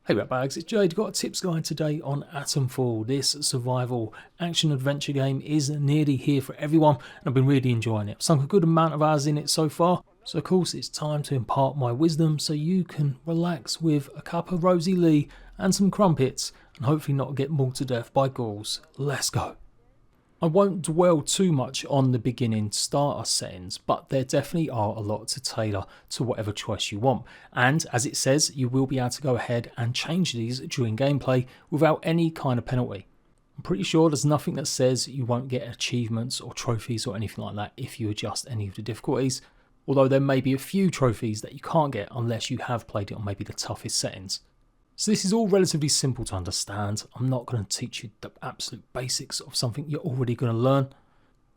Hey Ratbags, it's Jade. Got a tips guide today on ATOMFALL. This survival action adventure game is nearly here for everyone and I've been really enjoying it. I've sunk a good amount of hours in it so far, so of course it's time to impart my wisdom so you can relax with a cup of Rosie Lee and some crumpets and hopefully not get mauled to death by ghouls. Let's go. I won't dwell too much on the beginning starter settings, but there definitely are a lot to tailor to whatever choice you want. And as it says, you will be able to go ahead and change these during gameplay without any kind of penalty. I'm pretty sure there's nothing that says you won't get achievements or trophies or anything like that if you adjust any of the difficulties. Although there may be a few trophies that you can't get unless you have played it on maybe the toughest settings. So this is all relatively simple to understand. I'm not going to teach you the absolute basics of something you're already going to learn.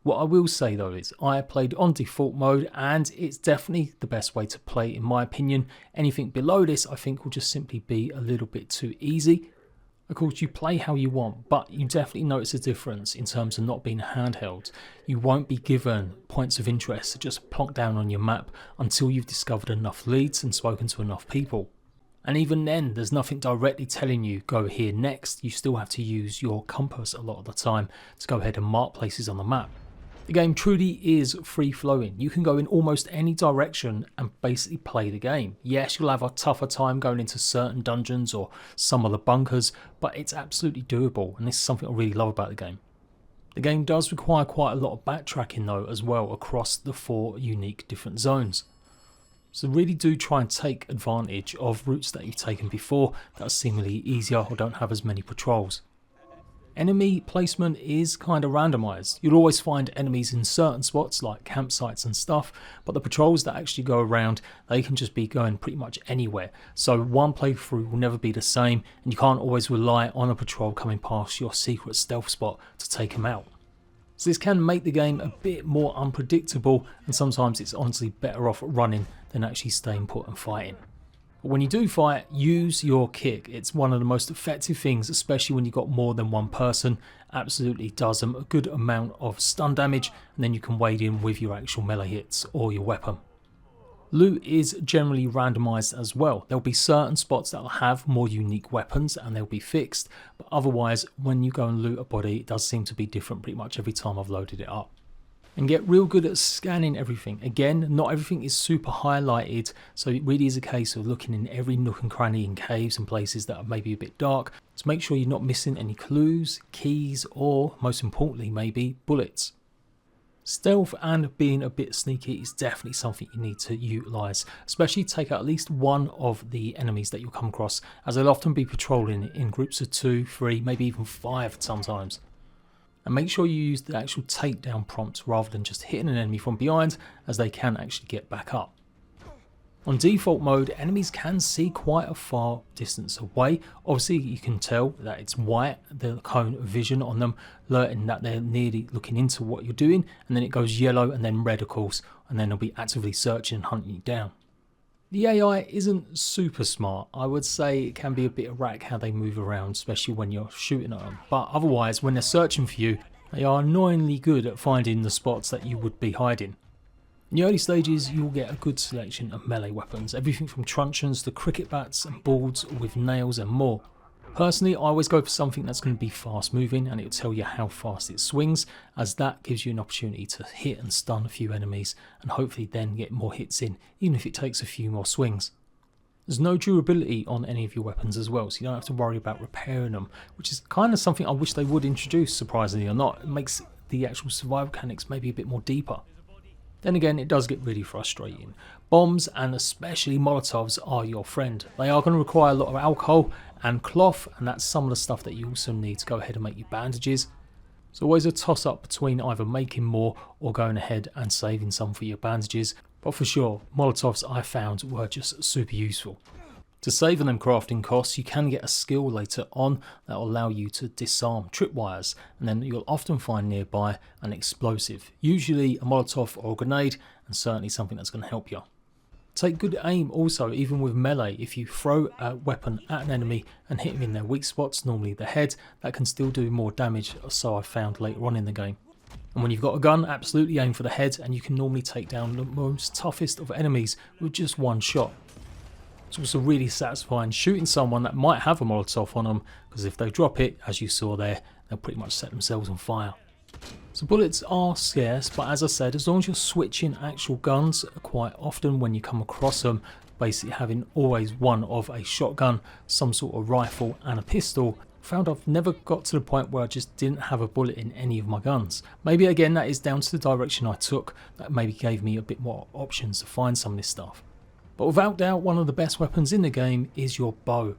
What I will say though is I played on default mode and it's definitely the best way to play in my opinion. Anything below this I think will just simply be a little bit too easy. Of course you play how you want, but you definitely notice a difference in terms of not being handheld. You won't be given points of interest just plonk down on your map until you've discovered enough leads and spoken to enough people. And even then, there's nothing directly telling you go here next. You still have to use your compass a lot of the time to go ahead and mark places on the map. The game truly is free flowing. You can go in almost any direction and basically play the game. Yes, you'll have a tougher time going into certain dungeons or some of the bunkers, but it's absolutely doable. And this is something I really love about the game. The game does require quite a lot of backtracking though as well across the 4 unique different zones. So really do try and take advantage of routes that you've taken before that are seemingly easier or don't have as many patrols. Enemy placement is kind of randomised. You'll always find enemies in certain spots like campsites and stuff, but the patrols that actually go around, they can just be going pretty much anywhere. So one playthrough will never be the same and you can't always rely on a patrol coming past your secret stealth spot to take them out. So this can make the game a bit more unpredictable and sometimes it's honestly better off running than actually staying put and fighting. But when you do fight, use your kick. It's one of the most effective things, especially when you've got more than one person. Absolutely does them a good amount of stun damage and then you can wade in with your actual melee hits or your weapon. Loot is generally randomised as well. There'll be certain spots that will have more unique weapons and they'll be fixed, but otherwise when you go and loot a body it does seem to be different pretty much every time I've loaded it up. And get real good at scanning everything. Again, not everything is super highlighted, so it really is a case of looking in every nook and cranny in caves and places that are maybe a bit dark to make sure you're not missing any clues, keys, or most importantly maybe bullets. Stealth and being a bit sneaky is definitely something you need to utilise, especially take out at least one of the enemies that you'll come across, as they'll often be patrolling in groups of 2, 3, maybe even 5 sometimes. And make sure you use the actual takedown prompt rather than just hitting an enemy from behind, as they can actually get back up. On default mode, enemies can see quite a far distance away. Obviously you can tell that it's white, the cone of vision on them, alerting that they're nearly looking into what you're doing, and then it goes yellow and then red of course, and then they'll be actively searching and hunting you down. The AI isn't super smart. I would say it can be a bit erratic how they move around, especially when you're shooting at them. But otherwise, when they're searching for you, they are annoyingly good at finding the spots that you would be hiding. In the early stages, you'll get a good selection of melee weapons, everything from truncheons to cricket bats and boards with nails and more. Personally, I always go for something that's going to be fast moving and it'll tell you how fast it swings, as that gives you an opportunity to hit and stun a few enemies and hopefully then get more hits in, even if it takes a few more swings. There's no durability on any of your weapons as well, so you don't have to worry about repairing them, which is kind of something I wish they would introduce, surprisingly or not. It makes the actual survival mechanics maybe a bit more deeper. Then again, it does get really frustrating. Bombs and especially Molotovs are your friend. They are going to require a lot of alcohol and cloth, and that's some of the stuff that you also need to go ahead and make your bandages. It's always a toss up between either making more or going ahead and saving some for your bandages, but for sure, Molotovs I found were just super useful. To save on them crafting costs, you can get a skill later on that will allow you to disarm tripwires, and then you'll often find nearby an explosive, usually a Molotov or a grenade, and certainly something that's going to help you. Take good aim also, even with melee. If you throw a weapon at an enemy and hit them in their weak spots, normally the head, that can still do more damage, so I've found later on in the game. And when you've got a gun, absolutely aim for the head and you can normally take down the most toughest of enemies with just one shot. It's also really satisfying shooting someone that might have a Molotov on them, because if they drop it, as you saw there, they'll pretty much set themselves on fire. So bullets are scarce, but as I said, as long as you're switching actual guns, quite often when you come across them, basically having always one of a shotgun, some sort of rifle and a pistol, found I've never got to the point where I just didn't have a bullet in any of my guns. Maybe again that is down to the direction I took, that maybe gave me a bit more options to find some of this stuff. But without doubt, one of the best weapons in the game is your bow.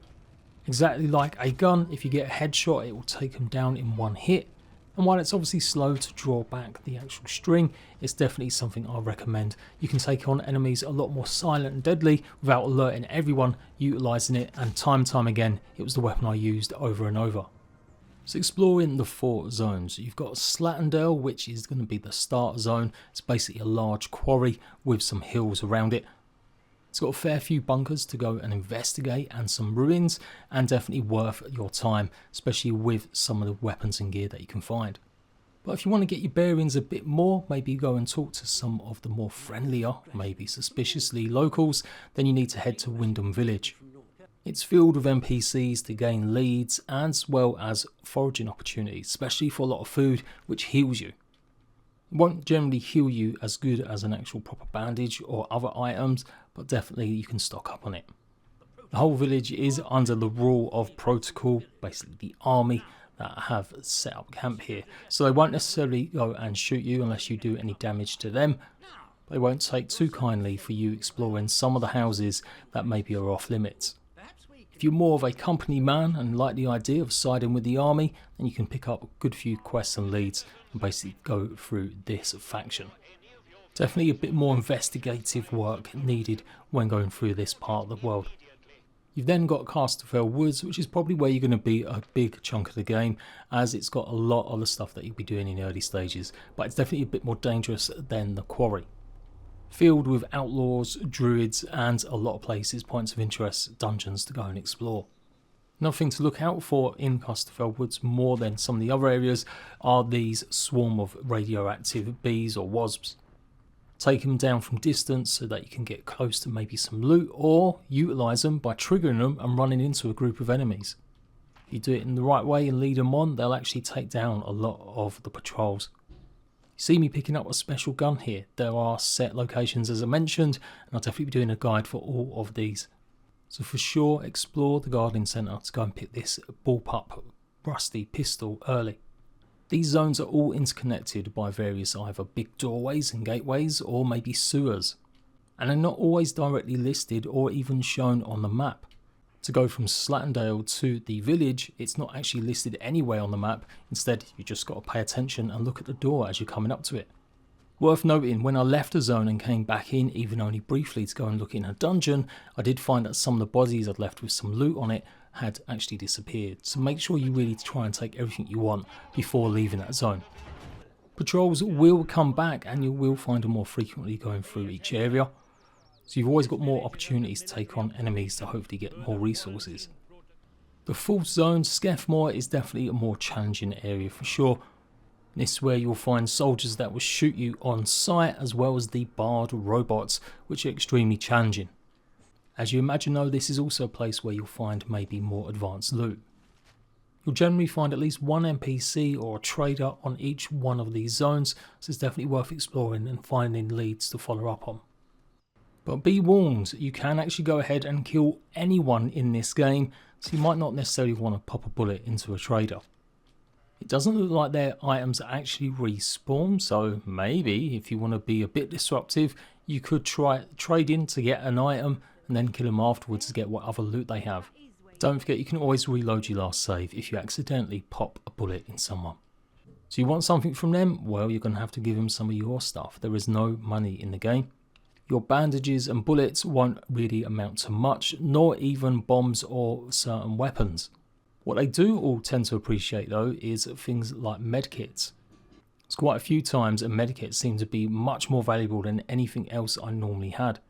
Exactly like a gun, if you get a headshot, it will take them down in one hit. And while it's obviously slow to draw back the actual string, it's definitely something I recommend. You can take on enemies a lot more silent and deadly without alerting everyone, utilising it, and time again, it was the weapon I used over and over. So exploring the 4 zones, you've got Slatendale, which is going to be the start zone. It's basically a large quarry with some hills around it. It's got a fair few bunkers to go and investigate and some ruins, and definitely worth your time, especially with some of the weapons and gear that you can find. But if you want to get your bearings a bit more, maybe go and talk to some of the more friendlier, maybe suspiciously locals, then you need to head to Wyndham Village. It's filled with NPCs to gain leads as well as foraging opportunities, especially for a lot of food, which heals you. It won't generally heal you as good as an actual proper bandage or other items, but definitely you can stock up on it. The whole village is under the rule of protocol, basically the army that have set up camp here. So they won't necessarily go and shoot you unless you do any damage to them. They won't take too kindly for you exploring some of the houses that maybe are off limits. If you're more of a company man and like the idea of siding with the army, then you can pick up a good few quests and leads and basically go through this faction. Definitely a bit more investigative work needed when going through this part of the world. You've then got ATOMFALL Woods, which is probably where you're going to be a big chunk of the game, as it's got a lot of the stuff that you'll be doing in the early stages, but it's definitely a bit more dangerous than the quarry. Filled with outlaws, druids, and a lot of places, points of interest, dungeons to go and explore. Nothing to look out for in ATOMFALL Woods more than some of the other areas are these swarm of radioactive bees or wasps. Take them down from distance so that you can get close to maybe some loot, or utilise them by triggering them and running into a group of enemies. If you do it in the right way and lead them on, they'll actually take down a lot of the patrols. You see me picking up a special gun here. There are set locations as I mentioned, and I'll definitely be doing a guide for all of these. So for sure, explore the gardening centre to go and pick this bullpup rusty pistol early. These zones are all interconnected by various either big doorways and gateways or maybe sewers, and are not always directly listed or even shown on the map. To go from Slatendale to the village, it's not actually listed anywhere on the map. Instead, you just got to pay attention and look at the door as you're coming up to it. Worth noting, when I left a zone and came back in, even only briefly to go and look in a dungeon, I did find that some of the bodies I'd left with some loot on it had actually disappeared. So make sure you really try and take everything you want before leaving that zone. Patrols will come back and you will find them more frequently going through each area. So you've always got more opportunities to take on enemies to hopefully get more resources. The 4th zone, Skeffmore, is definitely a more challenging area for sure. This is where you'll find soldiers that will shoot you on sight, as well as the barred robots, which are extremely challenging. As you imagine though, this is also a place where you'll find maybe more advanced loot. You'll generally find at least one NPC or a trader on each one of these zones, so it's definitely worth exploring and finding leads to follow up on. But be warned, you can actually go ahead and kill anyone in this game, so you might not necessarily want to pop a bullet into a trader. It doesn't look like their items actually respawn, so maybe if you want to be a bit disruptive, you could try trade in to get an item and then kill them afterwards to get what other loot they have. Don't forget, you can always reload your last save if you accidentally pop a bullet in someone. So you want something from them? Well, you're going to have to give them some of your stuff. There is no money in the game. Your bandages and bullets won't really amount to much, nor even bombs or certain weapons. What they do all tend to appreciate though is things like medkits. It's quite a few times a medkit seemed to be much more valuable than anything else I normally had.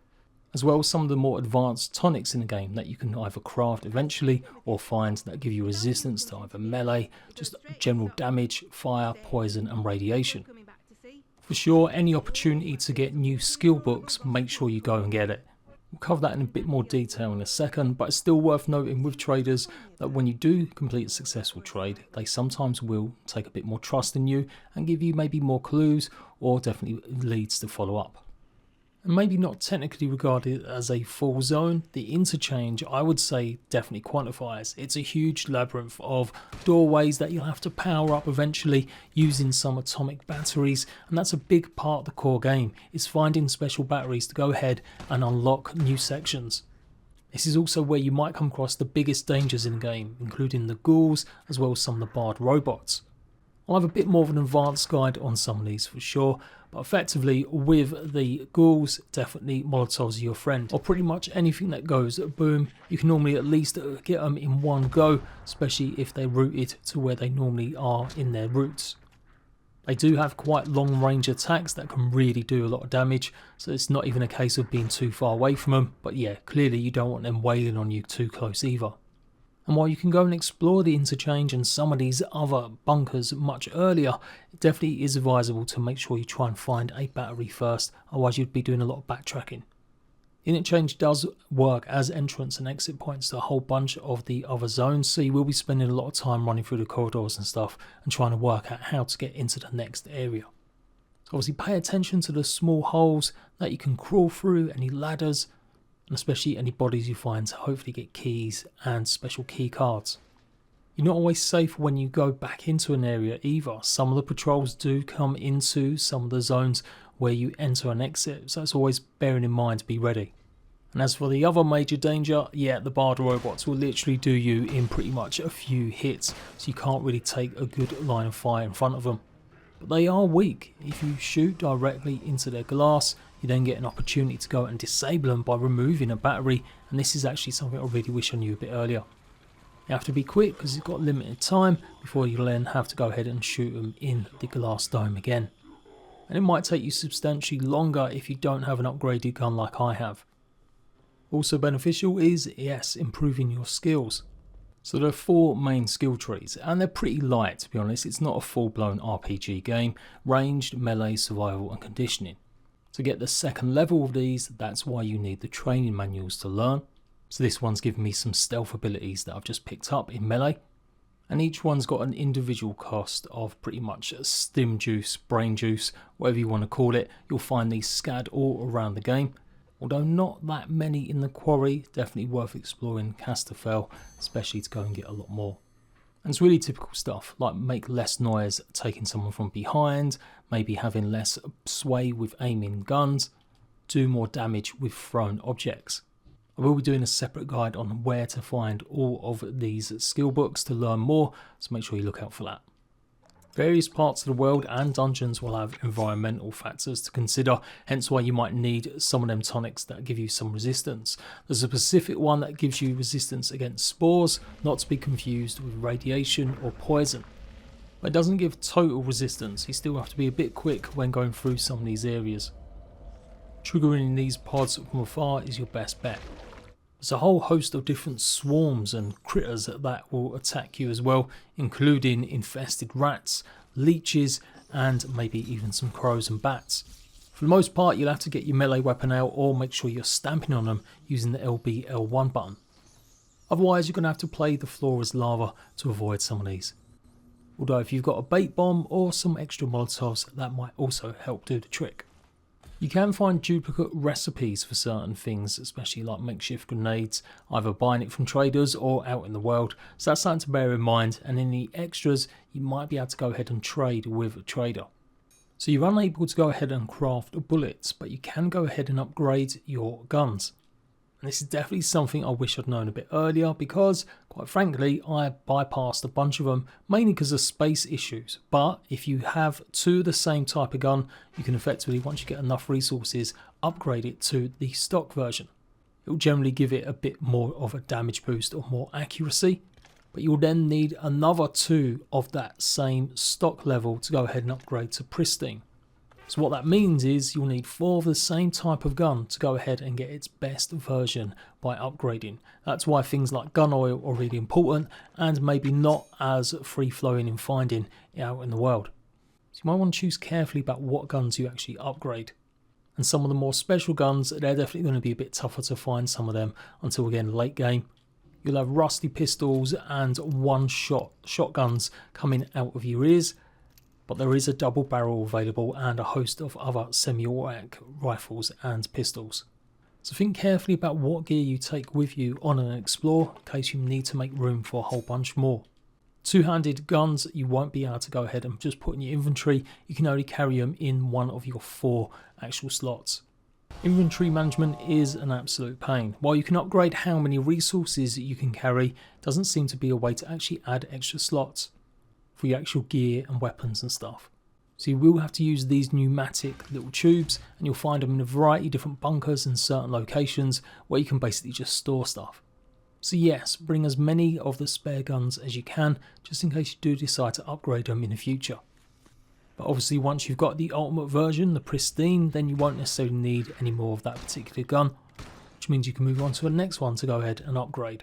As well as some of the more advanced tonics in the game that you can either craft eventually or find that give you resistance to either melee, just general damage, fire, poison and radiation. For sure, any opportunity to get new skill books, make sure you go and get it. We'll cover that in a bit more detail in a second, but it's still worth noting with traders that when you do complete a successful trade, they sometimes will take a bit more trust in you and give you maybe more clues or definitely leads to follow up. And maybe not technically regarded as a full zone, the interchange I would say definitely quantifies. It's a huge labyrinth of doorways that you'll have to power up eventually using some atomic batteries, and that's a big part of the core game, is finding special batteries to go ahead and unlock new sections. This is also where you might come across the biggest dangers in the game, including the ghouls as well as some of the barred robots. I'll have a bit more of an advanced guide on some of these for sure, but effectively with the ghouls, definitely Molotovs are your friend, or pretty much anything that goes boom. You can normally at least get them in one go, especially if they're routed to where they normally are in their routes. They do have quite long range attacks that can really do a lot of damage, so it's not even a case of being too far away from them, but yeah, clearly you don't want them wailing on you too close either. And while you can go and explore the interchange and some of these other bunkers much earlier, it definitely is advisable to make sure you try and find a battery first, otherwise you'd be doing a lot of backtracking. The interchange does work as entrance and exit points to a whole bunch of the other zones, so you will be spending a lot of time running through the corridors and stuff and trying to work out how to get into the next area. So obviously pay attention to the small holes that you can crawl through, any ladders, and especially any bodies you find to hopefully get keys and special key cards. You're not always safe when you go back into an area either. Some of the patrols do come into some of the zones where you enter and exit, so it's always bearing in mind to be ready. And as for the other major danger, yeah, the barred robots will literally do you in pretty much a few hits, so you can't really take a good line of fire in front of them. But they are weak. If you shoot directly into their glass, you then get an opportunity to go and disable them by removing a battery, and this is actually something I really wish I knew a bit earlier. You have to be quick because you've got limited time before you then have to go ahead and shoot them in the glass dome again. And it might take you substantially longer if you don't have an upgraded gun like I have. Also beneficial is, yes, improving your skills. So there are 4 main skill trees, and they're pretty light to be honest. It's not a full-blown RPG game. Ranged, melee, survival and conditioning. To get the second level of these, that's why you need the training manuals to learn. So this one's given me some stealth abilities that I've just picked up in melee. And each one's got an individual cost of pretty much stim juice, brain juice, whatever you want to call it. You'll find these scattered all around the game. Although not that many in the quarry, definitely worth exploring Casterfell, especially to go and get a lot more. And it's really typical stuff, like make less noise taking someone from behind, maybe having less sway with aiming guns, do more damage with thrown objects. I will be doing a separate guide on where to find all of these skill books to learn more, so make sure you look out for that. Various parts of the world and dungeons will have environmental factors to consider, hence why you might need some of them tonics that give you some resistance. There's a specific one that gives you resistance against spores, not to be confused with radiation or poison. But it doesn't give total resistance, you still have to be a bit quick when going through some of these areas. Triggering these pods from afar is your best bet. There's a whole host of different swarms and critters that will attack you as well, including infested rats, leeches, and maybe even some crows and bats. For the most part, you'll have to get your melee weapon out or make sure you're stamping on them using the LB L1 button. Otherwise, you're going to have to play the floor as lava to avoid some of these. Although if you've got a bait bomb or some extra molotovs, that might also help do the trick. You can find duplicate recipes for certain things, especially like makeshift grenades, either buying it from traders or out in the world, so that's something to bear in mind. And in the extras, you might be able to go ahead and trade with a trader. So you're unable to go ahead and craft bullets, but you can go ahead and upgrade your guns. And this is definitely something I wish I'd known a bit earlier because, quite frankly, I bypassed a bunch of them, mainly because of space issues. But if you have 2 of the same type of gun, you can effectively, once you get enough resources, upgrade it to the stock version. It will generally give it a bit more of a damage boost or more accuracy. But you'll then need another 2 of that same stock level to go ahead and upgrade to pristine. So what that means is you'll need 4 of the same type of gun to go ahead and get its best version by upgrading. That's why things like gun oil are really important and maybe not as free flowing in finding out in the world. So you might want to choose carefully about what guns you actually upgrade. And some of the more special guns, they're definitely going to be a bit tougher to find some of them until again late game. You'll have rusty pistols and one-shot shotguns coming out of your ears, but there is a double barrel available and a host of other semi-automatic rifles and pistols. So think carefully about what gear you take with you on an explore in case you need to make room for a whole bunch more. Two-handed guns you won't be able to go ahead and just put in your inventory. You can only carry them in one of your 4 actual slots. Inventory management is an absolute pain. While you can upgrade how many resources you can carry, it doesn't seem to be a way to actually add extra slots for your actual gear and weapons and stuff. So you will have to use these pneumatic little tubes, and you'll find them in a variety of different bunkers and certain locations where you can basically just store stuff. So yes, bring as many of the spare guns as you can, just in case you do decide to upgrade them in the future. But obviously once you've got the ultimate version, the pristine, then you won't necessarily need any more of that particular gun, which means you can move on to the next one to go ahead and upgrade.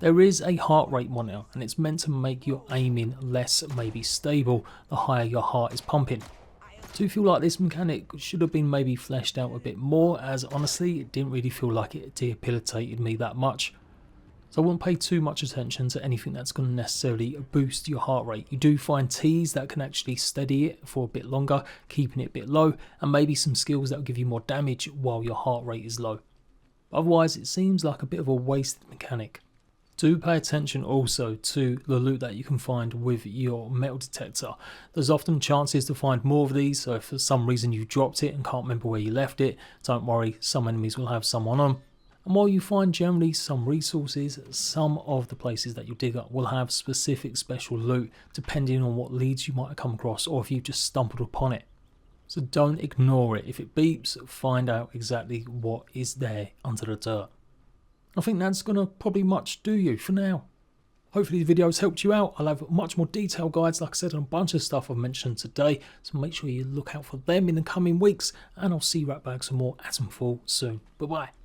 There is a heart rate monitor, and it's meant to make your aiming less maybe stable the higher your heart is pumping. I do feel like this mechanic should have been maybe fleshed out a bit more, as honestly it didn't really feel like it debilitated me that much. So I wouldn't pay too much attention to anything that's going to necessarily boost your heart rate. You do find teas that can actually steady it for a bit longer, keeping it a bit low, and maybe some skills that will give you more damage while your heart rate is low. But otherwise it seems like a bit of a wasted mechanic. Do pay attention also to the loot that you can find with your metal detector. There's often chances to find more of these, so if for some reason you dropped it and can't remember where you left it, don't worry, some enemies will have some on them. And while you find generally some resources, some of the places that you dig up will have specific special loot depending on what leads you might have come across or if you've just stumbled upon it. So don't ignore it. If it beeps, find out exactly what is there under the dirt. I think that's going to probably much do you for now. Hopefully the video has helped you out. I'll have much more detailed guides, like I said, on a bunch of stuff I've mentioned today. So make sure you look out for them in the coming weeks. And I'll see you right back some more ATOMFALL soon. Bye bye.